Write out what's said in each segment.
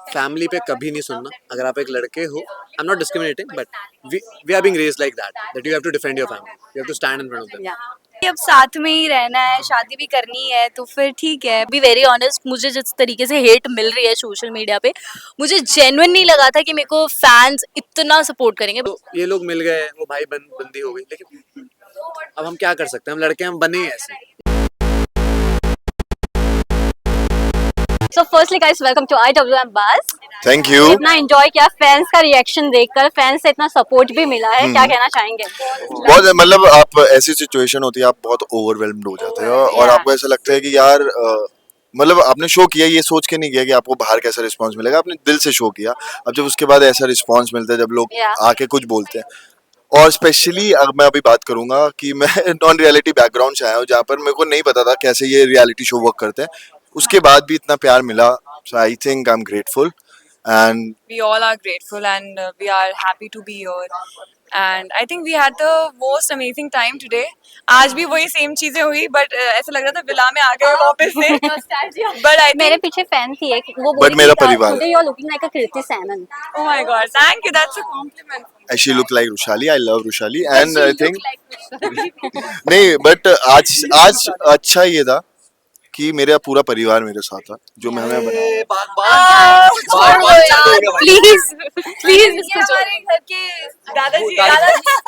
Family पे कभी नहीं सुनना। अगर आप एक लड़के हो, I am not discriminating, but we are being raised like that you have to defend your family, you have to stand in front of them. या अब साथ में ही रहना है, शादी भी करनी है, तो फिर ठीक है। बी वेरी ऑनेस्ट, मुझे जिस तरीके से हेट मिल रही है सोशल मीडिया पे, मुझे जेन्युइन नहीं लगा था कि मेरे को फैंस इतना सपोर्ट करेंगे। तो ये लोग मिल गए, वो भाई बंदी हो गई, लेकिन अब हम क्या कर सकते हैं, हम लड़के हम बने ही ऐसे। So firstly guys, welcome to IWM Buzz. Thank you. इतना एंजॉय किया फैंस का रिएक्शन देखकर, फैंस से इतना सपोर्ट भी मिला है, क्या कहना चाहेंगे? बहुत मतलब आप ऐसी सिचुएशन होती है, आप बहुत ओवरवेल्म्ड हो जाते हो और Yeah. आपको ऐसा लगता है कि यार मतलब आपने शो किया, ये सोच के नहीं किया कि आपको बाहर कैसा रिस्पांस मिलेगा, आपने दिल से शो किया। अब जब उसके बाद ऐसा रिस्पांस मिलता है, जब लोग Yeah. आके कुछ बोलते हैं, और स्पेशली अगर मैं अभी बात करूंगा कि मैं नॉन रियलिटी बैकग्राउंड से आया हूँ, जहाँ पर मेरे को नहीं पता था कैसे ये रियलिटी शो वर्क करते हैं, उसके बाद भी इतना प्यार मिला। So I think I am grateful and We all are grateful and we are happy to be here. And I think we had the most amazing time today. आज भी वही सेम चीजें हुई, but ऐसा लग रहा था विला में आ गए वापस से. But I मेरे think, पीछे फैन थी एक, वो But बोली मेरा परिवार है। Today you are looking like a Kriti Sanon. oh my god, thank you. That's a compliment. She look like Rushali. I love Rushali and She I looked think like नहीं, बट आज अच्छा ये था कि मेरा पूरा परिवार मेरे साथ था, जो मैंने बनाया। प्लीज प्लीज ये हमारे घर के दादाजी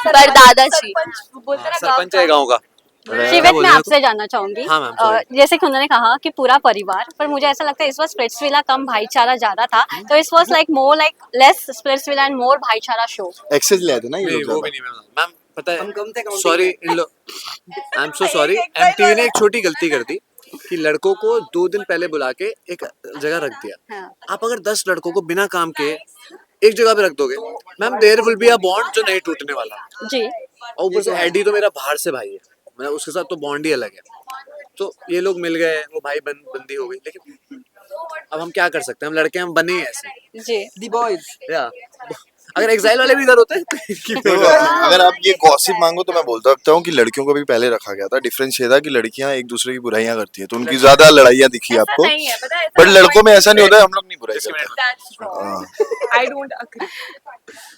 पर दादाजी बोलते ना सरपंच है गाँव का। शिवित, मैं आपसे जानना चाहूंगी। हाँ मैम, sorry। जैसे कि उन्होंने कहा कि पूरा परिवार, पर मुझे ऐसा लगता है इस बार स्प्लिट्सविला कम भाईचारा ज्यादा था, तो इस was like more like less Splitsvilla and more भाईचारा शो। एक्सेस ले आए थे ना ये नहीं, लोग वो भी ज्यादा। नहीं मैम, पता है, सॉरी इन लोग, I am so sorry. MTV ने एक छोटी गलती कर दी कि लड़कों को 2 दिन पहले बुला के एक जगह रख दिया। हाँ। आप अगर 10 लड़कों को बिना काम के एक जगह पे रख दोगे, ma'am there will be a bond जो नहीं टूटने वाला। जी। और ऊपर से एडी तो मेरा बाहर से भाई है, मतलब उसके साथ तो बॉन्ड ही अलग है। तो ये लोग मिल गए, वो भाई बंदी हो गई, लेकिन अब हम क्या कर सकते हैं, हम लड़के हम बने ही ऐसे। जी। या अगर एक्साइल वाले भी इधर होते तो इनकी भी हो जाती। अगर आप ये गॉसिप मांगो तो मैं बोलता हूँ कि लड़कियों को भी पहले रखा गया था। डिफरेंस ये था कि लड़कियां एक दूसरे की बुराइयां करती हैं, तो उनकी ज्यादा लड़ाइयां दिखी ऐसा आपको, नहीं है, पता है, बट लड़कों में ऐसा नहीं होता है, हम लोग नहीं बुराई करते। That's wrong. I don't agree.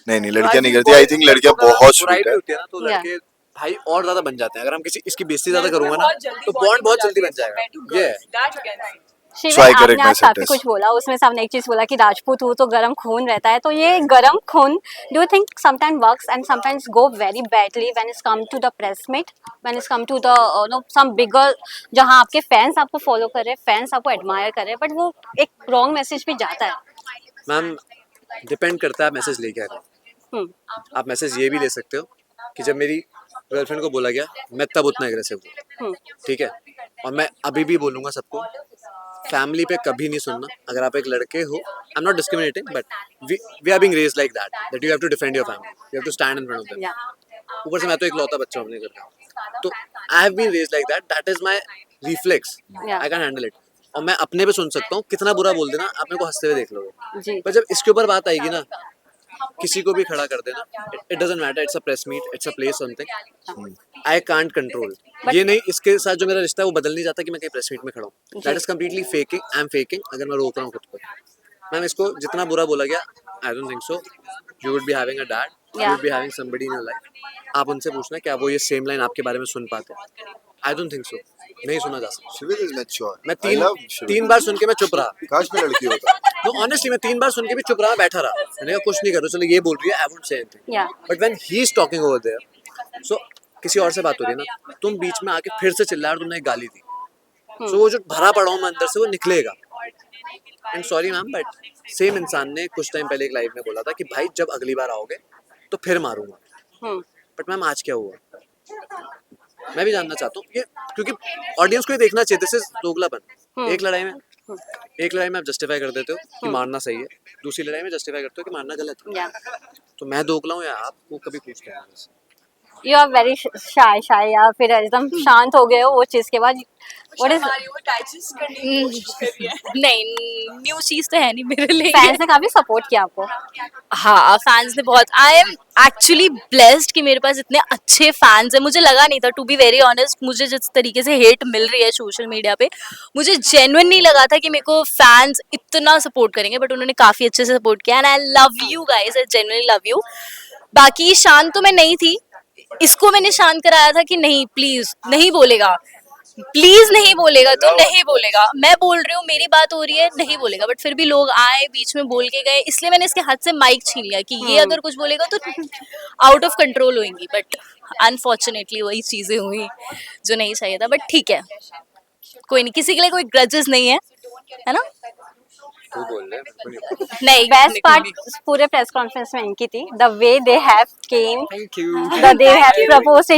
नहीं, लड़कियां नहीं करती। आई थिंक लड़कियां बहुत बुराई स्वीट भी है। होती है ना, तो Yeah. लड़के भाई और ज्यादा बन जाते हैं। अगर हम किसी इसकी बेइज्जती ज्यादा करूंगा ना, बहुत जल्दी तो bonding बॉन्ड बहुत हो जल्दी बन जाती है जाएगा। compared to ये girls. That you can say. शिवित, So I correct आपने my आज काफी sentence. कुछ बोला, उसमें से आपने एक चीज बोला कि राजपूत हूँ तो गरम खून रहता है, तो ये गरम खून do you think sometime works and sometimes go very badly when it's come to the press meet, when it's come to the no some bigger, जहाँ आपके फैंस आपको फॉलो कर रहे हैं, फैंस आपको एडमायर कर रहे हैं, बट वो एक रॉन्ग मैसेज भी जाता है। मैम डिपेंड करता है आप मैसेज लेके आ रहे हो। आप मैसेज ये भी ले सकते हो कि जब मेरी गर्लफ्रेंड को बोला गया, मैं तब उतना एग्रेसिव हूँ, ठीक है। और मैं अभी भी बोलूंगा सबको, फैमिली पे कभी नहीं सुनना। अगर आप एक लड़के हो, I am not discriminating, but we are being raised like that you have to defend your family, you have to stand in front of या देम। ऊपर से मैं तो इकलौता बच्चा हूं अपने घर का, तो I have been raised like that is my reflex, Yeah. I can handle it. और मैं अपने पे सुन सकता हूँ, कितना बुरा बोल देना, आप मेरे को हंसते हुए देख लोगे। जी। पर जब इसके ऊपर बात आएगी ना, किसी को भी खड़ा कर देना, it doesn't matter, it's a press meet, it's a place something, I can't control. ये नहीं, इसके साथ जो मेरा रिश्ता है वो बदल नहीं जाता कि मैं कहीं प्रेस मीट में खड़ा हूँ। That is completely faking, I am faking. अगर मैं रोक रहा हूँ खुद को, मैम इसको जितना बुरा बोला गया, I don't think so you would be having a dad, you would be having somebody in your life. आप उनसे पूछना क्या वो ये सेम लाइन आपके बारे में सुन पाते हैं। आई डोंट थिंक सो, नहीं सुना जा सकता। शिवित इज मैच्योर। मैं आई लव तीन बार सुन के मैं चुप रहा। काश मैं लड़की होता। नो ऑनेस्टली, मैं 3 बार सुन के भी चुप रहा, बैठा रहा, मैंने कहा कुछ नहीं करो, चलो ये बोल रही है, I won't say anything. Yeah. But when he is talking over there, so किसी और से बात हो रही है ना, तुम बीच में आके फिर से चिल्ला और तुमने एक गाली दी, सो वो जो भरा पड़ा हूं मैं अंदर से, वो निकलेगा। And sorry ma'am, but same इंसान ने कुछ टाइम पहले एक लाइव में बोला था कि भाई जब अगली बार आओगे तो फिर मारूंगा। बट मैम आज क्या हुआ, मैं भी जानना चाहता हूँ ये, क्योंकि ऑडियंस को ये देखना चाहिए, दिस इज दोगलापन। एक लड़ाई में आप जस्टिफाई कर देते हो कि मारना सही है, दूसरी लड़ाई में जस्टिफाई करते हो कि मारना गलत है। या तो मैं दोगला हूँ या आप, वो कभी पूछते हैं मुझसे। यू आर वेरी शाय या फिर एकदम शांत हो गए हो वो चीज के बाद? व्हाट इज वो डाइजेस्ट करने की कोशिश कर रही है। नहीं, न्यू चीज तो है नहीं मेरे लिए। फैंस ने काफी सपोर्ट किया आपको। हाँ, फैंस ने बहुत, आई एम एक्चुअली ब्लेस्ड कि मेरे पास इतने अच्छे फैंस हैं। मुझे लगा नहीं था, टू बी वेरी ऑनेस्ट, मुझे जिस तरीके से हेट मिल रही है सोशल मीडिया पे, मुझे जेन्युइन नहीं लगा था कि मेरे को फैंस इतना सपोर्ट करेंगे, बट उन्होंने काफी अच्छे से सपोर्ट किया and I love you guys, I genuinely love you. बाकी शांत तो मैं नहीं थी, इसको मैंने शांत कराया था कि नहीं प्लीज नहीं बोलेगा, प्लीज नहीं बोलेगा तो नहीं बोलेगा, मैं बोल रही हूँ मेरी बात हो रही है, नहीं बोलेगा, बट फिर भी लोग आए बीच में बोल के गए, इसलिए मैंने इसके हाथ से माइक छीन लिया कि ये अगर कुछ बोलेगा तो आउट ऑफ कंट्रोल होंगी, बट अनफॉर्चुनेटली वही चीजें हुई जो नहीं चाहिए था, बट ठीक है, कोई नहीं, किसी के लिए कोई ग्रजेस नहीं है ना? तू बोल रहे नहीं, बेस्ट पार्ट पूरे प्रेस कॉन्फ्रेंस में इनकी थी, the way they have came, thank you. The they have proposed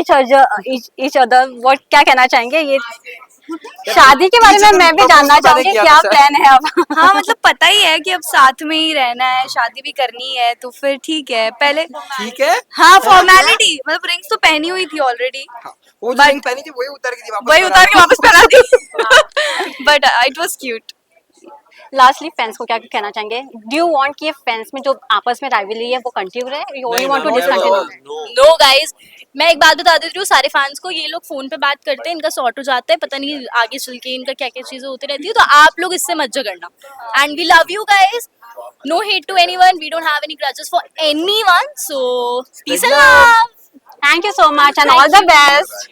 each other. What क्या कहना चाहेंगे ये शादी के बारे में? मैं भी जानना चाहूंगी क्या प्लान है अब। हाँ मतलब पता ही है कि अब साथ में ही रहना है, शादी भी करनी है, तो फिर ठीक है। पहले ठीक है, हाँ फॉर्मेलिटी, मतलब रिंग्स तो पहनी हुई थी ऑलरेडी, वो जो रिंग पहनी थी वही उतार के दी वापस। वही उतार के वापस पहना दी, but it was cute. Lastly fans को क्या कहना चाहेंगे? डू यू वांट कि फैंस में जो आपस में राइवलरी है वो कंटिन्यू रहे, you only want to discontinue? No guys, मैं एक बात बता देती हूँ सारे फैंस को, ये लोग फोन पे बात करते हैं, इनका सॉर्ट हो जाता है, पता नहीं आगे चल के इनका क्या क्या चीजें होती रहती है, तो आप लोग इससे मत झगड़ना, and we love you guys, no hate to anyone, we don't have any grudges for anyone, so peace and love. Thank you so much and all the best.